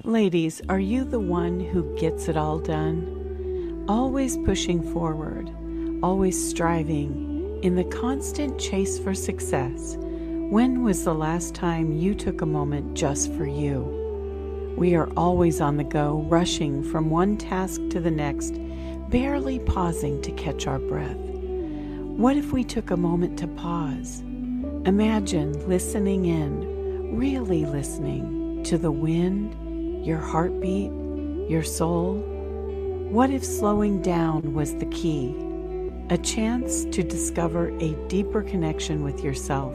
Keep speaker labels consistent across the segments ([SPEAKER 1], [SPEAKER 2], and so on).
[SPEAKER 1] Ladies, are you the one who gets it all done? Always pushing forward, always striving, in the constant chase for success. When was the last time you took a moment just for you? We are always on the go, rushing from one task to the next, barely pausing to catch our breath. What if we took a moment to pause? Imagine listening in, really listening to the wind, your heartbeat, your soul. What if slowing down was the key? A chance to discover a deeper connection with yourself.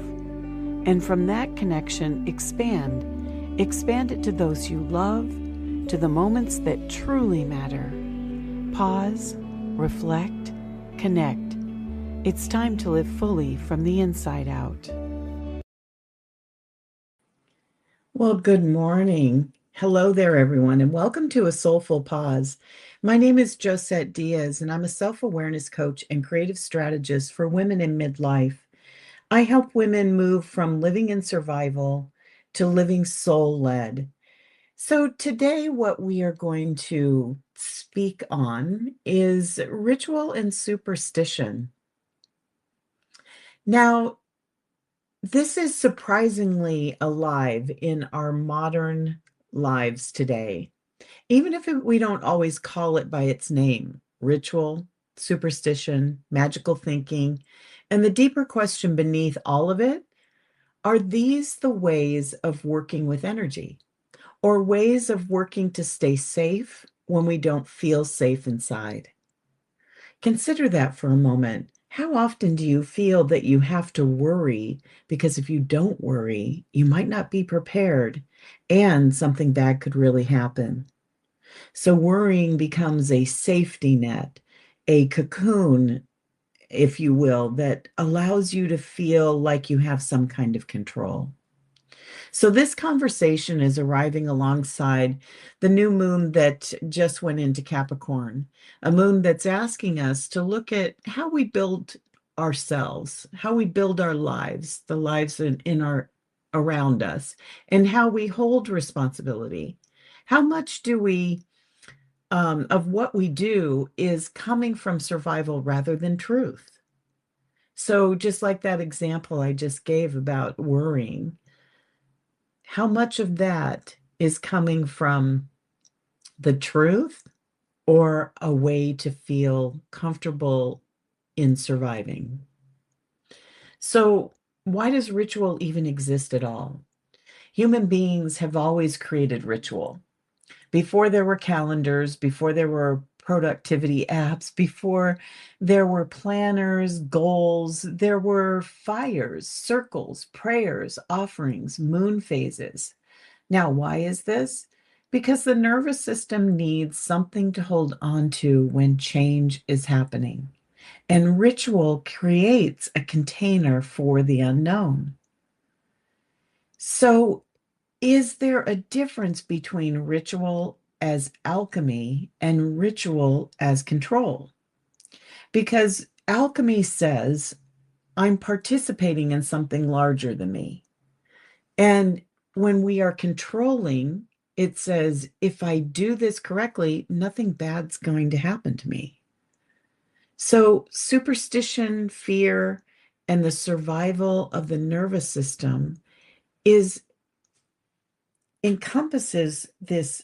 [SPEAKER 1] And from that connection, expand it to those you love, to the moments that truly matter. Pause, reflect, connect. It's time to live fully from the inside out.
[SPEAKER 2] Well, good morning. Hello there, everyone, and welcome to a Soulful Pause. My name is Josette Diaz, and I'm a self-awareness coach and creative strategist for women in midlife. I help women move from living in survival to living soul-led. So today, what we are going to speak on is ritual and superstition. Now, this is surprisingly alive in our modern lives today, even if we don't always call it by its name: ritual, superstition, magical thinking. And the deeper question beneath all of it, are these the ways of working with energy, or ways of working to stay safe when we don't feel safe inside? Consider that for a moment. How often do you feel that you have to worry because if you don't worry, you might not be prepared and something bad could really happen? So worrying becomes a safety net, a cocoon, if you will, that allows you to feel like you have some kind of control. So this conversation is arriving alongside the new moon that just went into Capricorn, a moon that's asking us to look at how we build ourselves, how we build our lives, the lives in our around us, and how we hold responsibility. How much do we of what we do is coming from survival rather than truth? So just like that example I just gave about worrying, how much of that is coming from the truth or a way to feel comfortable in surviving? So, why does ritual even exist at all? Human beings have always created ritual. Before there were calendars, before there were productivity apps, before there were planners, goals, there were fires, circles, prayers, offerings, moon phases. Now, why is this? Because the nervous system needs something to hold on to when change is happening. And ritual creates a container for the unknown. So, is there a difference between ritual as alchemy and ritual as control? Because alchemy says, I'm participating in something larger than me. And when we are controlling, it says, if I do this correctly, nothing bad's going to happen to me. So, superstition, fear, and the survival of the nervous system is encompasses this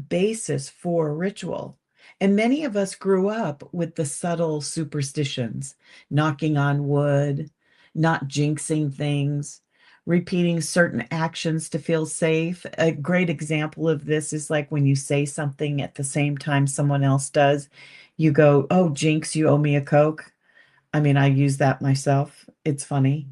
[SPEAKER 2] basis for ritual. And many of us grew up with the subtle superstitions: knocking on wood, not jinxing things, repeating certain actions to feel safe. A great example of this is like when you say something at the same time someone else does, you go, "Oh, jinx, you owe me a Coke." I mean, I use that myself. It's funny.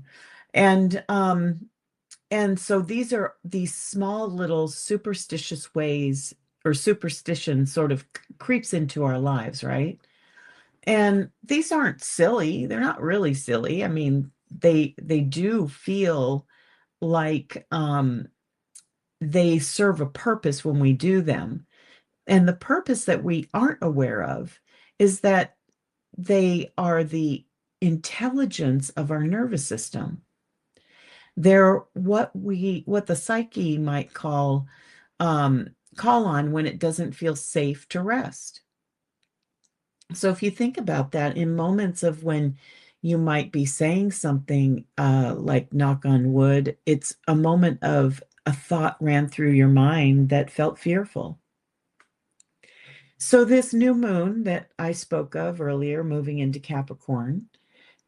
[SPEAKER 2] And so these are these small little superstitious ways, or superstition sort of creeps into our lives, right? And these aren't silly. They're not really silly. I mean, they do feel like they serve a purpose when we do them. And the purpose that we aren't aware of is that they are the intelligence of our nervous system. They're what the psyche might call call on when it doesn't feel safe to rest. So if you think about that in moments of when you might be saying something like knock on wood, it's a moment of a thought ran through your mind that felt fearful. So this new moon that I spoke of earlier, moving into Capricorn,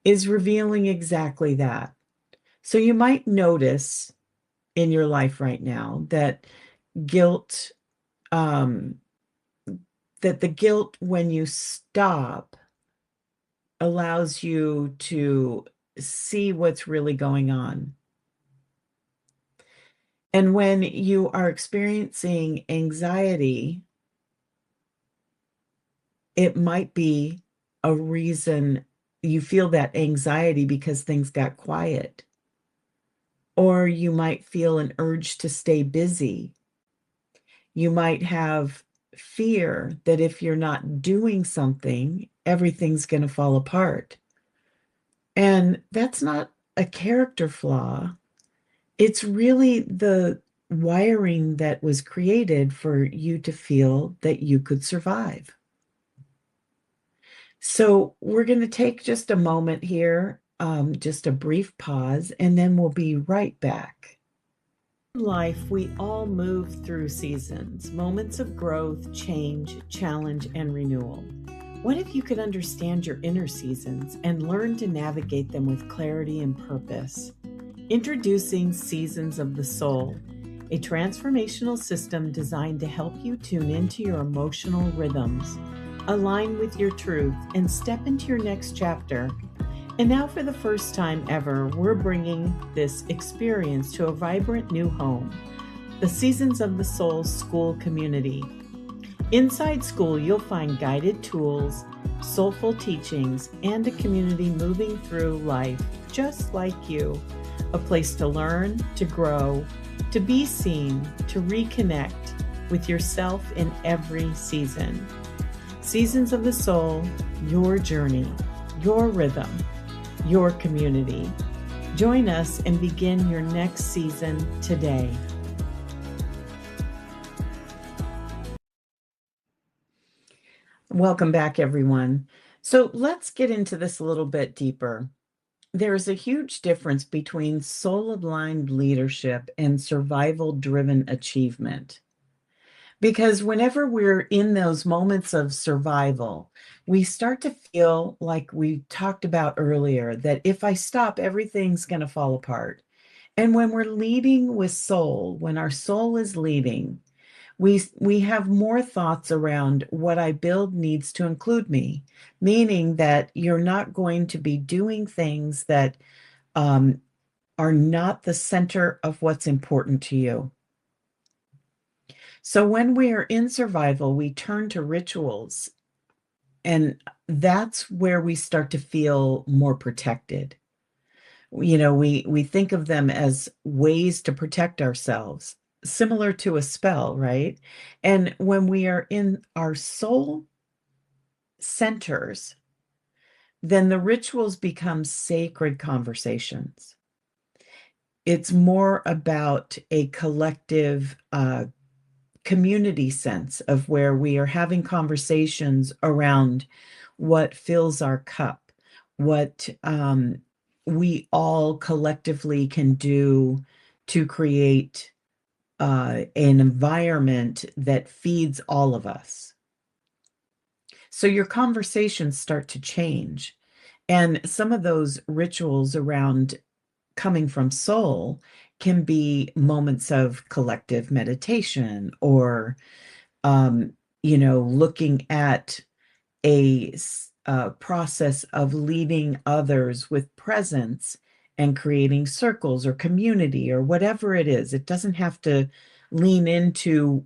[SPEAKER 2] is revealing exactly that. So you might notice in your life right now that guilt, um, that the guilt when you stop allows you to see what's really going on. And when you are experiencing anxiety, it might be a reason you feel that anxiety because things got quiet. Or you might feel an urge to stay busy. You might have fear that if you're not doing something, everything's going to fall apart. And that's not a character flaw. It's really the wiring that was created for you to feel that you could survive. So we're going to take just a moment here, just a brief pause, and then we'll be right back. In life, we all move through seasons, moments of growth, change, challenge, and renewal. What if you could understand your inner seasons and learn to navigate them with clarity and purpose? Introducing Seasons of the Soul, a transformational system designed to help you tune into your emotional rhythms, align with your truth, and step into your next chapter. And now, for the first time ever, we're bringing this experience to a vibrant new home, the Seasons of the Soul School community. Inside school, you'll find guided tools, soulful teachings, and a community moving through life just like you. A place to learn, to grow, to be seen, to reconnect with yourself in every season. Seasons of the Soul, your journey, your rhythm, your community. Join us and begin your next season today. Welcome back, everyone. So let's get into this a little bit deeper. There's a huge difference between soul-aligned leadership and survival-driven achievement. Because whenever we're in those moments of survival, we start to feel like we talked about earlier, that if I stop, everything's going to fall apart. And when we're leading with soul, when our soul is leading, we have more thoughts around what I build needs to include me, meaning that you're not going to be doing things that are not the center of what's important to you. So when we are in survival, we turn to rituals, and that's where we start to feel more protected. You know, we think of them as ways to protect ourselves, similar to a spell, right? And when we are in our soul centers, then the rituals become sacred conversations. It's more about a collective community sense of where we are having conversations around what fills our cup, what we all collectively can do to create an environment that feeds all of us. So your conversations start to change. And some of those rituals around coming from soul can be moments of collective meditation or, looking at a process of leading others with presence and creating circles or community or whatever it is. It doesn't have to lean into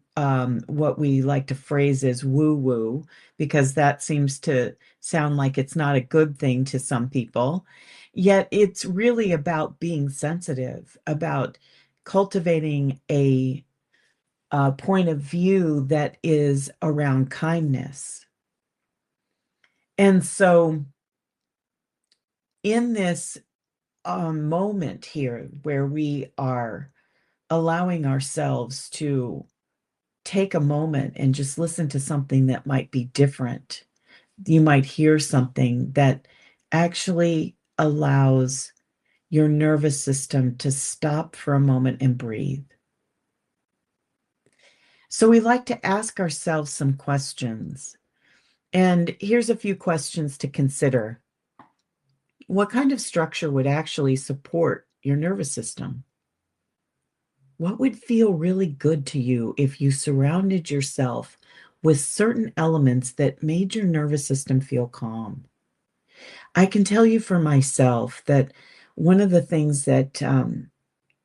[SPEAKER 2] what we like to phrase as woo-woo, because that seems to sound like it's not a good thing to some people. Yet it's really about being sensitive, about cultivating a point of view that is around kindness. And so in this moment here where we are allowing ourselves to take a moment and just listen to something that might be different. You might hear something that actually allows your nervous system to stop for a moment and breathe. So we like to ask ourselves some questions. And here's a few questions to consider. What kind of structure would actually support your nervous system? What would feel really good to you if you surrounded yourself with certain elements that made your nervous system feel calm? I can tell you for myself that one of the things that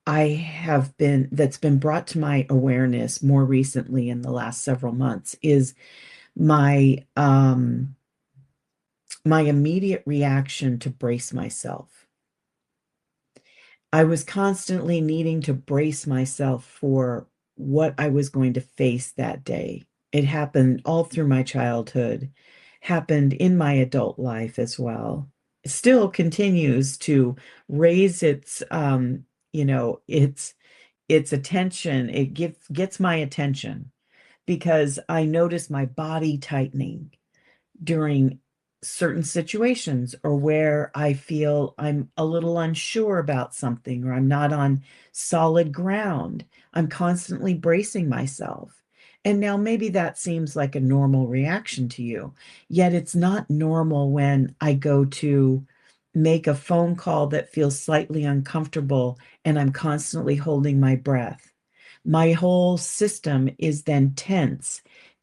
[SPEAKER 2] that's been brought to my awareness more recently in the last several months is my my immediate reaction to brace myself. I was constantly needing to brace myself for what I was going to face that day. It happened all through my childhood, happened in my adult life as well. It still continues to raise its attention. It gets my attention because I notice my body tightening during certain situations or where I feel I'm a little unsure about something or I'm not on solid ground. I'm constantly bracing myself. And now maybe that seems like a normal reaction to you, yet it's not normal when I go to make a phone call that feels slightly uncomfortable and I'm constantly holding my breath. My whole system is then tense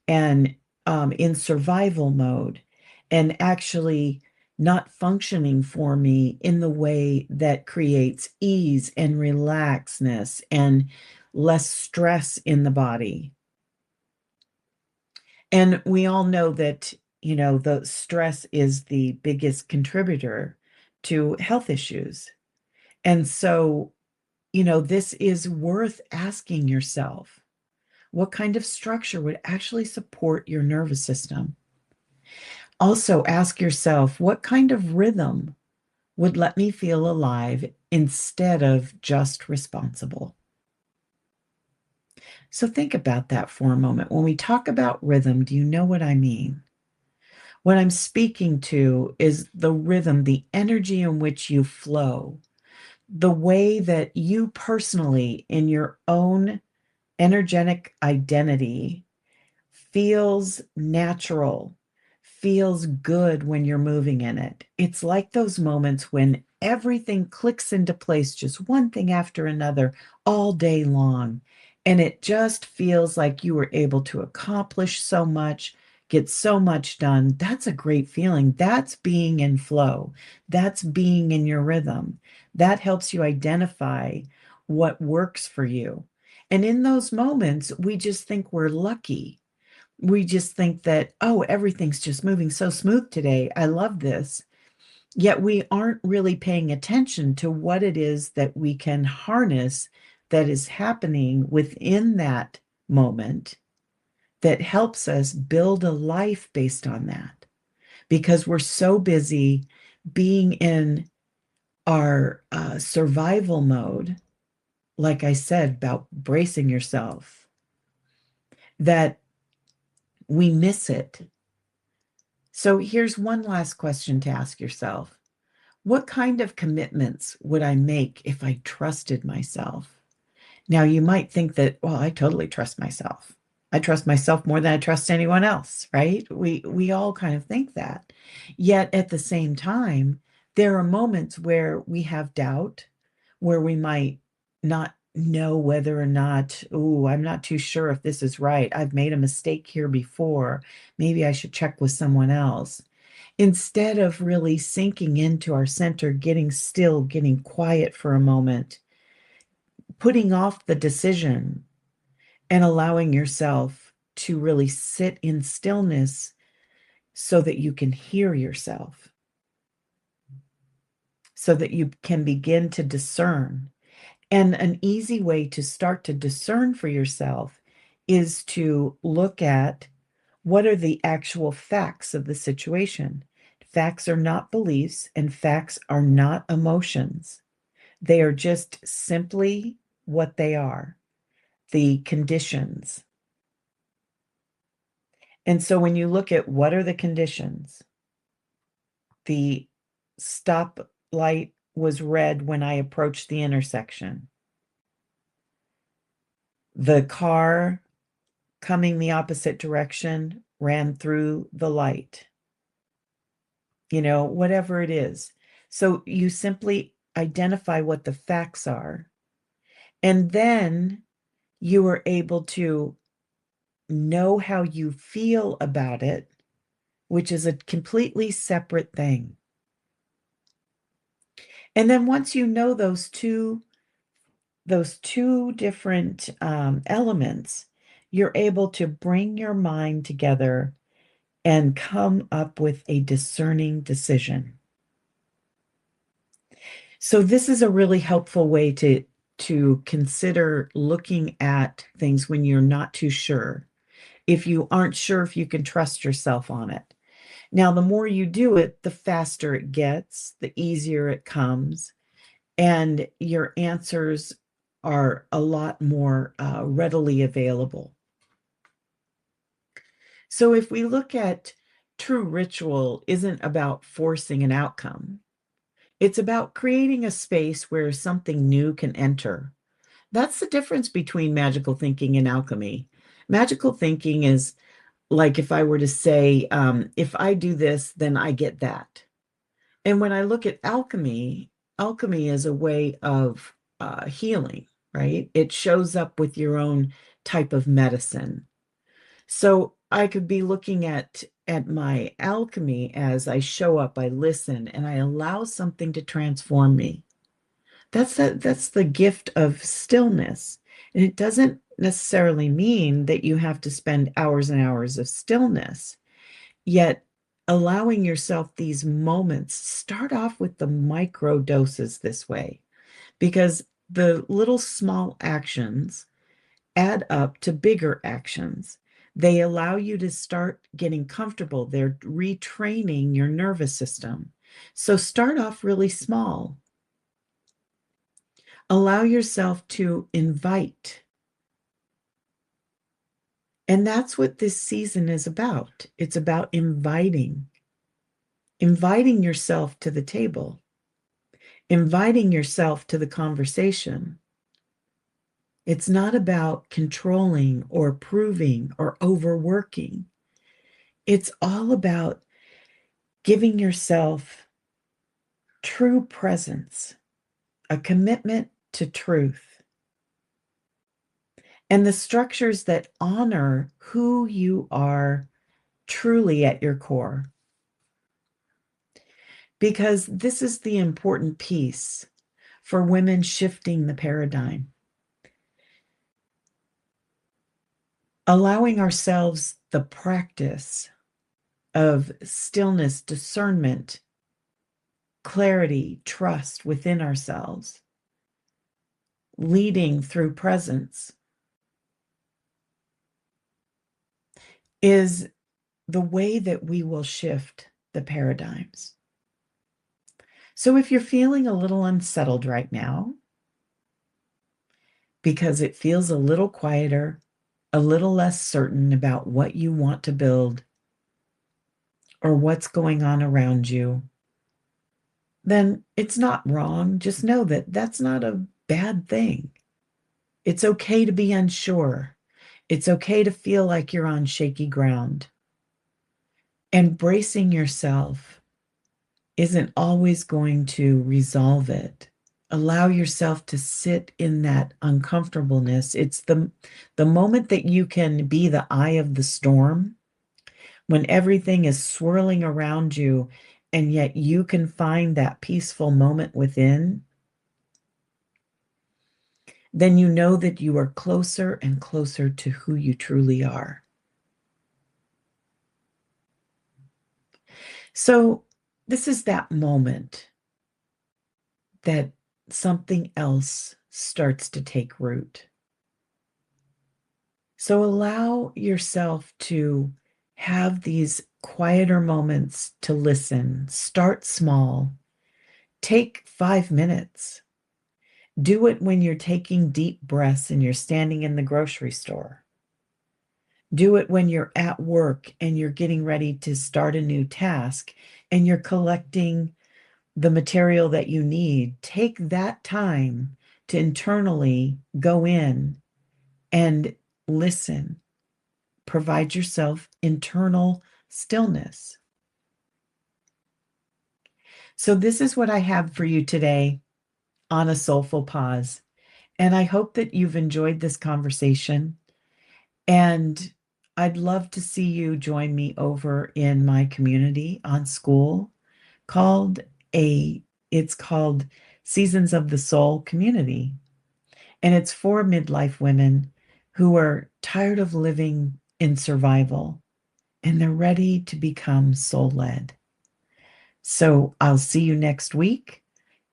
[SPEAKER 2] and in survival mode and actually not functioning for me in the way that creates ease and relaxedness and less stress in the body. And we all know that, the stress is the biggest contributor to health issues. And so, this is worth asking yourself, what kind of structure would actually support your nervous system? Also, ask yourself, what kind of rhythm would let me feel alive instead of just responsible? So think about that for a moment. When we talk about rhythm, do you know what I mean? What I'm speaking to is the rhythm, the energy in which you flow, the way that you personally, in your own energetic identity, feels natural, feels good when you're moving in it. It's like those moments when everything clicks into place, just one thing after another, all day long. And it just feels like you were able to accomplish so much, get so much done. That's a great feeling. That's being in flow. That's being in your rhythm. That helps you identify what works for you. And in those moments, we just think we're lucky. We just think that, oh, everything's just moving so smooth today. I love this. Yet we aren't really paying attention to what it is that we can harness that is happening within that moment that helps us build a life based on that. Because we're so busy being in our survival mode, like I said, about bracing yourself, that we miss it. So here's one last question to ask yourself. What kind of commitments would I make if I trusted myself? Now, you might think that, well, I totally trust myself. I trust myself more than I trust anyone else, right? We all kind of think that. Yet at the same time, there are moments where we have doubt, where we might not know whether or not, oh, I'm not too sure if this is right. I've made a mistake here before. Maybe I should check with someone else. Instead of really sinking into our center, getting still, getting quiet for a moment, putting off the decision and allowing yourself to really sit in stillness so that you can hear yourself, so that you can begin to discern. And an easy way to start to discern for yourself is to look at what are the actual facts of the situation. Facts are not beliefs, and facts are not emotions. They are just simply what they are, the conditions. And so when you look at what are the conditions, the stop light was red when I approached the intersection. The car coming the opposite direction ran through the light. Whatever it is. So you simply identify what the facts are, and then you are able to know how you feel about it, which is a completely separate thing. And then once you know those two different elements, you're able to bring your mind together and come up with a discerning decision. So this is a really helpful way to consider looking at things when you're not too sure. If you aren't sure if you can trust yourself on it. Now, the more you do it, the faster it gets, the easier it comes, and your answers are a lot more readily available. So if we look at true ritual isn't about forcing an outcome. It's about creating a space where something new can enter. That's the difference between magical thinking and alchemy. Magical thinking is like if I were to say, if I do this, then I get that. And when I look at alchemy, alchemy is a way of healing, right? It shows up with your own type of medicine. So I could be looking at my alchemy as I show up, I listen, and I allow something to transform me. That's the gift of stillness. And it doesn't necessarily mean that you have to spend hours and hours of stillness. Yet allowing yourself these moments, start off with the micro doses this way, because the little small actions add up to bigger actions. They allow you to start getting comfortable. They're retraining your nervous system. So start off really small. Allow yourself to invite. And that's what this season is about. It's about inviting yourself to the table, inviting yourself to the conversation. It's not about controlling or proving or overworking. It's all about giving yourself true presence, a commitment to truth, and the structures that honor who you are truly at your core. Because this is the important piece for women shifting the paradigm. Allowing ourselves the practice of stillness, discernment, clarity, trust within ourselves, leading through presence, is the way that we will shift the paradigms. So if you're feeling a little unsettled right now, because it feels a little quieter, a little less certain about what you want to build or what's going on around you, then it's not wrong. Just know that that's not a bad thing. It's okay to be unsure. It's okay to feel like you're on shaky ground. And bracing yourself isn't always going to resolve it. Allow yourself to sit in that uncomfortableness. It's the moment that you can be the eye of the storm, when everything is swirling around you, and yet you can find that peaceful moment within. Then you know that you are closer and closer to who you truly are. So this is that moment that something else starts to take root. So allow yourself to have these quieter moments to listen. Start small. Take 5 minutes. Do it when you're taking deep breaths and you're standing in the grocery store. Do it when you're at work and you're getting ready to start a new task and you're collecting the material that you need. Take that time to internally go in and listen. Provide yourself internal stillness. So, this is what I have for you today on a Soulful Pause. And I hope that you've enjoyed this conversation. And I'd love to see you join me over in my community on School called it's called Seasons of the Soul Community. And it's for midlife women who are tired of living in survival and they're ready to become soul led. So I'll see you next week.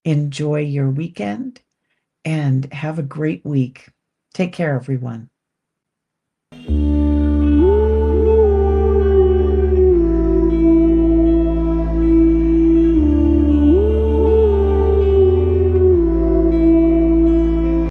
[SPEAKER 2] Enjoy your weekend and have a great week. Take care, everyone.